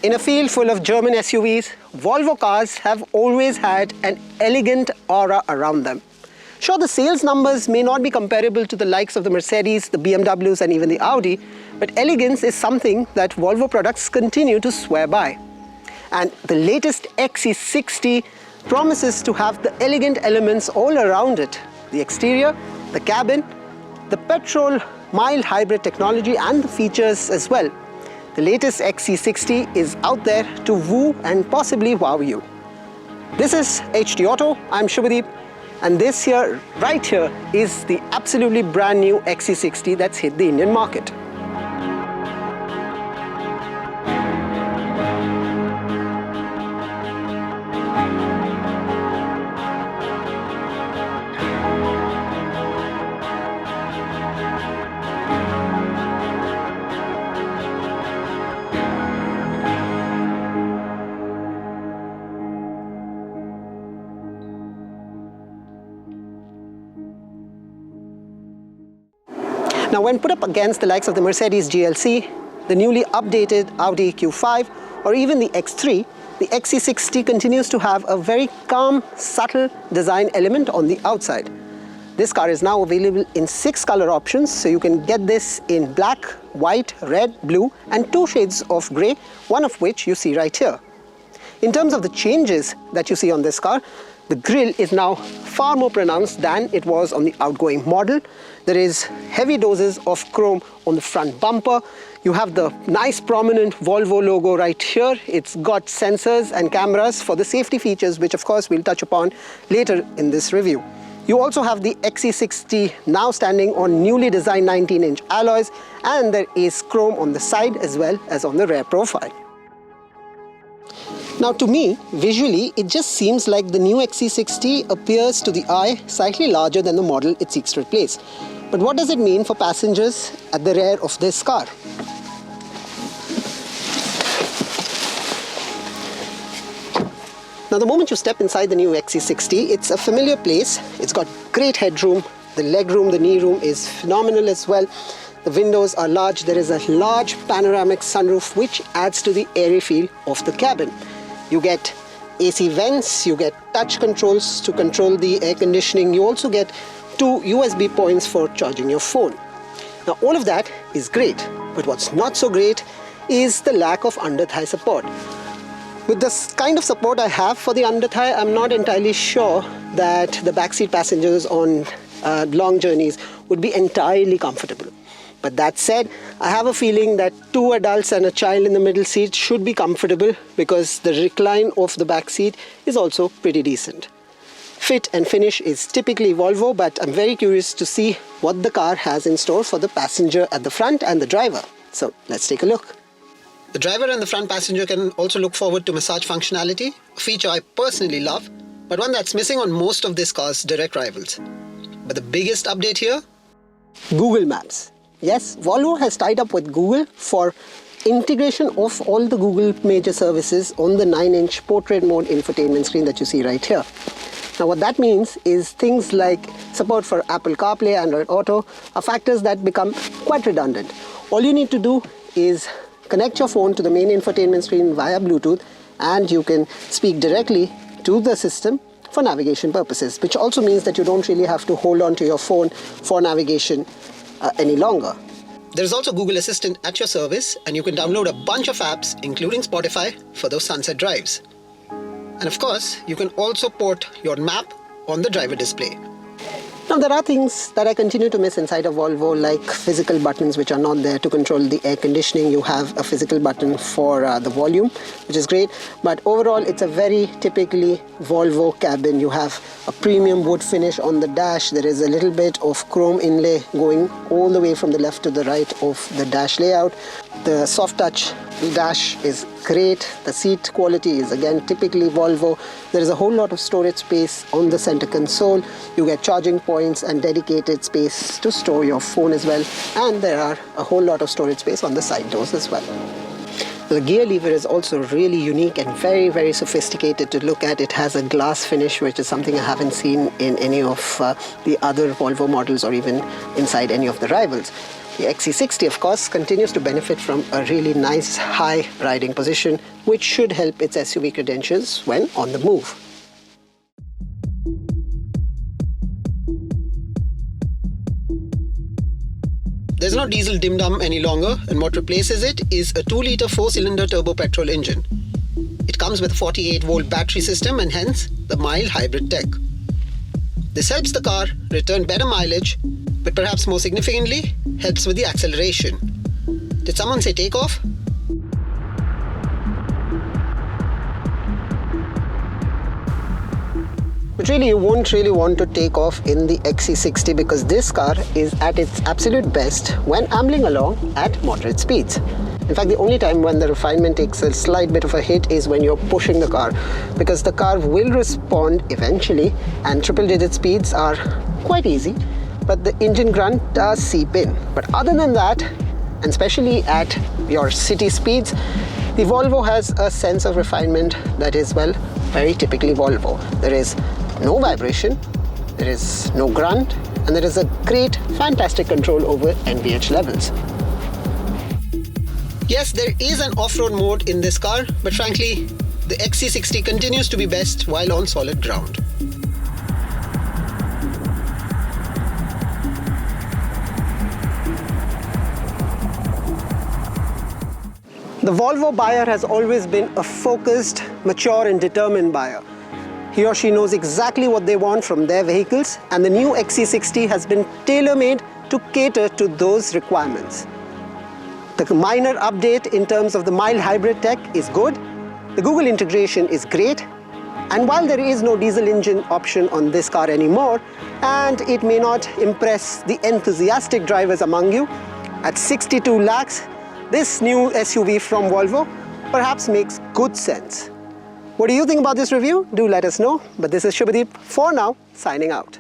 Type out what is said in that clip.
In a field full of German SUVs, Volvo cars have always had an elegant aura around them. Sure, the sales numbers may not be comparable to the likes of the Mercedes, the BMWs and even the Audi, but elegance is something that Volvo products continue to swear by. And the latest XC60 promises to have the elegant elements all around it. The exterior, the cabin, the petrol mild hybrid technology and the features as well. The latest XC60 is out there to woo and possibly wow you. This is HD Auto, I'm Shubhadeep, and this here, right here, is the absolutely brand new XC60 that's hit the Indian market. Now, when put up against the likes of the Mercedes GLC, the newly updated Audi Q5, or even the X3, the XC60 continues to have a very calm, subtle design element on the outside. This car is now available in 6 color options, so you can get this in black, white, red, blue, and 2 shades of grey, one of which you see right here. In terms of the changes that you see on this car, the grille is now far more pronounced than it was on the outgoing model. There is heavy doses of chrome on the front bumper. You have the nice prominent Volvo logo right here. It's got sensors and cameras for the safety features, which of course we'll touch upon later in this review. You also have the XC60 now standing on newly designed 19-inch alloys, and there is chrome on the side as well as on the rear profile. Now, to me, visually, it just seems like the new XC60 appears to the eye slightly larger than the model it seeks to replace. But what does it mean for passengers at the rear of this car? Now, the moment you step inside the new XC60, it's a familiar place. It's got great headroom. The legroom, the knee room is phenomenal as well. The windows are large. There is a large panoramic sunroof which adds to the airy feel of the cabin. You get AC vents, you get touch controls to control the air conditioning. You also get 2 USB points for charging your phone. Now, all of that is great, but what's not so great is the lack of under-thigh support. With this kind of support I have for the under-thigh, I'm not entirely sure that the backseat passengers on long journeys would be entirely comfortable. But that said, I have a feeling that 2 adults and a child in the middle seat should be comfortable, because the recline of the back seat is also pretty decent. Fit and finish is typically Volvo, but I'm very curious to see what the car has in store for the passenger at the front and the driver. So let's take a look. The driver and the front passenger can also look forward to massage functionality, a feature I personally love, but one that's missing on most of this car's direct rivals. But the biggest update here? Google Maps. Yes, Volvo has tied up with Google for integration of all the Google major services on the 9-inch portrait mode infotainment screen that you see right here. Now, what that means is things like support for Apple CarPlay, Android Auto are factors that become quite redundant. All you need to do is connect your phone to the main infotainment screen via Bluetooth, and you can speak directly to the system for navigation purposes, which also means that you don't really have to hold on to your phone for navigation any longer. There's also Google Assistant at your service, and you can download a bunch of apps, including Spotify, for those sunset drives. And of course, you can also port your map on the driver display. Now, there are things that I continue to miss inside of Volvo, like physical buttons which are not there to control the air conditioning. You have a physical button for the volume, which is great, but overall it's a very typically Volvo cabin. You have a premium wood finish on the dash. There is a little bit of chrome inlay going all the way from the left to the right of the dash layout. The soft touch dash is great. The seat quality is again typically Volvo. There is a whole lot of storage space on the center console. You get charging points and dedicated space to store your phone as well, and there are a whole lot of storage space on the side doors as well. The gear lever is also really unique and very, very sophisticated to look at. It has a glass finish, which is something I haven't seen in any of the other Volvo models or even inside any of the rivals. The XC60, of course, continues to benefit from a really nice high riding position, which should help its SUV credentials when on the move. There's no diesel dim-dum any longer, and what replaces it is a 2-litre 4-cylinder turbo petrol engine. It comes with a 48-volt battery system and hence the mild hybrid tech. This helps the car return better mileage, but perhaps more significantly, helps with the acceleration. Did someone say takeoff? But really, you won't really want to take off in the XC60 because this car is at its absolute best when ambling along at moderate speeds. In fact, the only time when the refinement takes a slight bit of a hit is when you're pushing the car, because the car will respond eventually and triple-digit speeds are quite easy, but the engine grunt does seep in. But other than that, and especially at your city speeds, the Volvo has a sense of refinement that is, well, very typically Volvo. There is no vibration, there is no grunt, and there is a great, fantastic control over NVH levels. Yes, there is an off-road mode in this car, but frankly, the XC60 continues to be best while on solid ground. The Volvo buyer has always been a focused, mature and determined buyer. He or she knows exactly what they want from their vehicles, and the new XC60 has been tailor-made to cater to those requirements. The minor update in terms of the mild hybrid tech is good, the Google integration is great, and while there is no diesel engine option on this car anymore, and it may not impress the enthusiastic drivers among you, at 62 lakhs, this new SUV from Volvo perhaps makes good sense. What do you think about this review? Do let us know. But this is Shubhadeep for now, signing out.